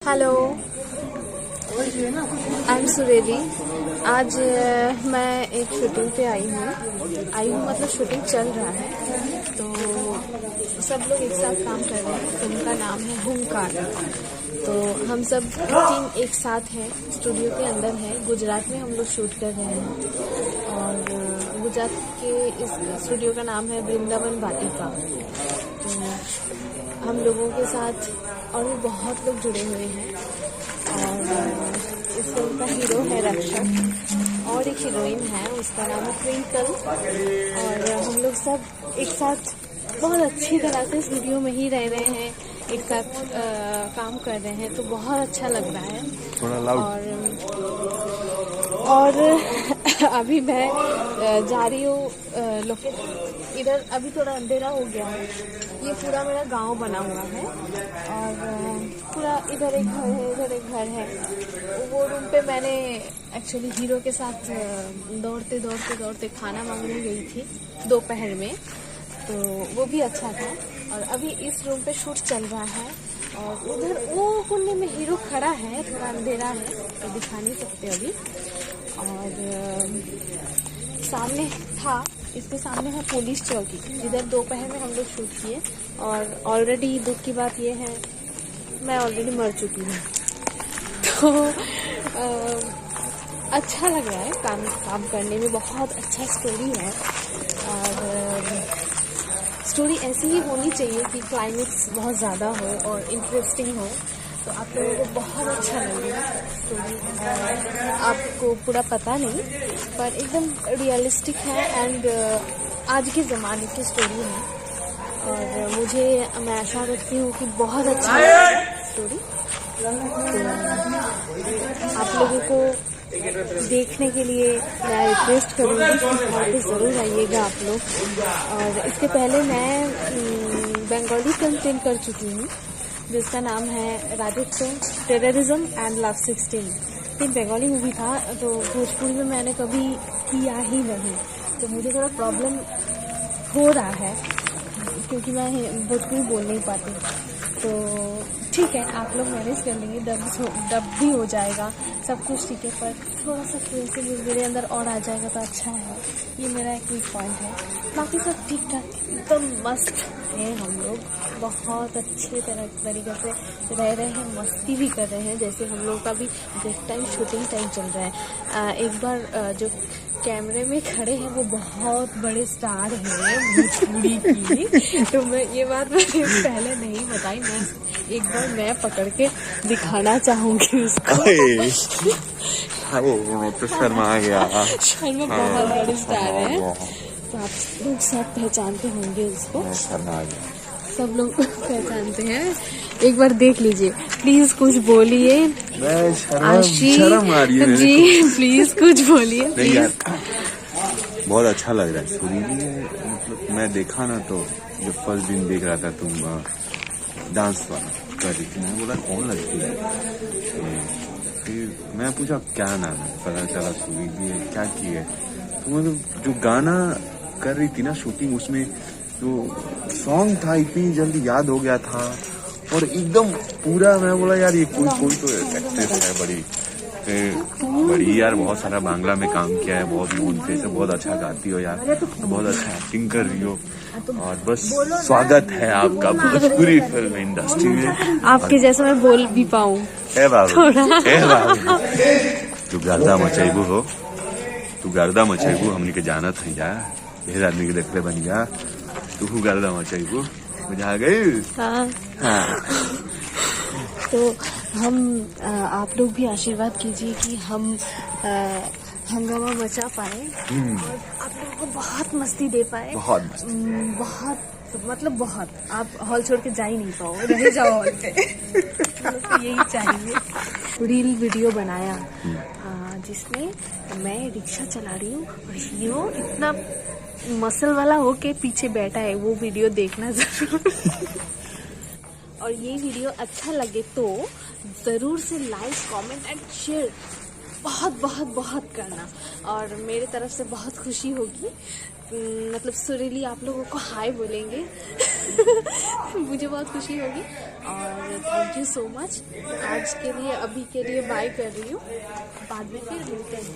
Hello, I am सुरेली। आज मैं एक शूटिंग पे आई हूँ मतलब शूटिंग चल रहा है, तो सब लोग एक साथ काम कर रहे हैं। फिल्म का नाम है हुंकार। तो हम सब टीम एक साथ हैं, स्टूडियो के अंदर है। गुजरात में हम लोग शूट कर रहे हैं और गुजरात के इस स्टूडियो का नाम है वृंदावन वाटिका। तो हम लोगों के साथ और भी बहुत लोग जुड़े हुए हैं और इस फिल्म का हीरो है रक्षक और एक हीरोइन है, उसका नाम है ट्विंकल। और हम लोग सब एक साथ बहुत अच्छी तरह से स्टूडियो में ही रह रहे हैं, एक साथ काम कर रहे हैं, तो बहुत अच्छा लग रहा है। थोड़ा लाउड। और अभी मैं जा रही हूँ लोकेशन। इधर अभी थोड़ा अंधेरा हो गया है। ये पूरा मेरा गांव बना हुआ है और पूरा इधर एक घर है, इधर एक घर है। वो रूम पे मैंने एक्चुअली हीरो के साथ दौड़ते खाना मांगने गई थी दोपहर में, तो वो भी अच्छा था। और अभी इस रूम पे शूट चल रहा है और उधर वो कोने में हीरो खड़ा है, थोड़ा अंधेरा है तो दिखा नहीं सकते अभी। और सामने था, इसके सामने है पुलिस चौकी, जिधर दोपहर में हम लोग शूट किए। और ऑलरेडी दुख की बात ये है, मैं ऑलरेडी मर चुकी हूँ। तो अच्छा लग रहा है काम करने में, बहुत अच्छा स्टोरी है। और स्टोरी ऐसी ही होनी चाहिए कि क्लाइमेक्स बहुत ज़्यादा हो और इंटरेस्टिंग हो, तो आप लोगों को बहुत अच्छा लगेगा स्टोरी। आपको पूरा पता नहीं, पर एकदम रियलिस्टिक है एंड आज के ज़माने की स्टोरी है। और मैं आशा रखती हूँ कि बहुत अच्छा है स्टोरी। तो आप लोगों को देखने के लिए मैं रिक्वेस्ट करूँगी कि हॉल पे ज़रूर आइएगा आप लोग। और इसके पहले मैं बंगाली फिल्म कर चुकी हूँ जिसका नाम है राजस्थान टेररिज्म एंड लव 16। फिर बंगाली मूवी था, तो भोजपुरी में मैंने कभी किया ही नहीं, तो मुझे थोड़ा प्रॉब्लम हो रहा है क्योंकि मैं भोजपुरी बोल नहीं पाती। तो ठीक है, आप लोग मैनेज कर लेंगे, डब भी हो जाएगा, सब कुछ ठीक है, पर थोड़ा सा फ्लुएंसी मेरे अंदर और आ जाएगा तो अच्छा है। ये मेरा एक वीक पॉइंट है। बाकी सब ठीक ठाक एकदम मस्त है। हम लोग बहुत अच्छे तरीके से रह रहे हैं, मस्ती भी कर रहे हैं। जैसे हम लोग का भी ब्रेक टाइम शूटिंग टाइम चल रहा है। एक बार जो कैमरे में खड़े हैं वो बहुत बड़े स्टार हैं भोजपुरी की, तो मैं ये बात मैंने पहले नहीं बताई। एक बार मैं पकड़ के दिखाना चाहूंगी उसको। मैं तो शर्मा गया। शर्मा बहुत बड़े स्टार है, तो आप लोग सब पहचानते होंगे उसको। शर्मा गया, सब लोग पहचानते हैं। एक बार देख लीजिए, प्लीज कुछ बोलिए। शर्म आ रही है जी, प्लीज कुछ बोलिए प्लीज। बहुत अच्छा लग रहा है स्टोरी। मतलब मैं देखा ना, तो जब फर्स्ट दिन देख रहा था तुम डांस वाला कर रही थी, मैं बोला कौन लगती है। फिर मैं पूछा क्या नाम है, पता चला स्टोरी क्या की है। तो मतलब जो गाना कर रही थी ना शूटिंग, उसमें जो सॉन्ग था इतनी जल्दी याद हो गया था। और एकदम पूरा मैं बोला यार ये कोई तो एक्ट्रेस है बड़ी यार, बहुत सारा बांग्ला में काम किया है, बहुत नोन फेस है, बहुत अच्छा गाती हो यार, बहुत अच्छा एक्टिंग कर रही हो। और बस स्वागत है आपका भोजपुरी फिल्म इंडस्ट्री में। आपके जैसा मैं बोल भी पाऊँ। तू गर्दा मचैबू हो, तू गर्दा मचैबू, हमने के जाना था जा ढेर आदमी के देखले बन जा, तू गर्दा मचैबू बुझा गई। हाँ। तो हम आप लोग भी आशीर्वाद कीजिए कि हम हंगामा मचा पाए और आप लोगों को बहुत मस्ती दे पाए। बहुत मतलब बहुत, आप हॉल छोड़ के जा ही नहीं पाओ, रह जाओ हॉल पे। तो यही चाहिए। रील वीडियो बनाया जिसमें मैं रिक्शा चला रही हूँ और हीरो इतना मसल वाला हो के पीछे बैठा है, वो वीडियो देखना जरूर। और ये वीडियो अच्छा लगे तो ज़रूर से लाइक, कमेंट एंड शेयर बहुत बहुत बहुत करना, और मेरे तरफ से बहुत खुशी होगी। मतलब सुरीली आप लोगों को हाय बोलेंगे। मुझे बहुत खुशी होगी और थैंक यू सो मच। आज के लिए अभी के लिए बाय कर रही हूँ, बाद में फिर मिलते हैं।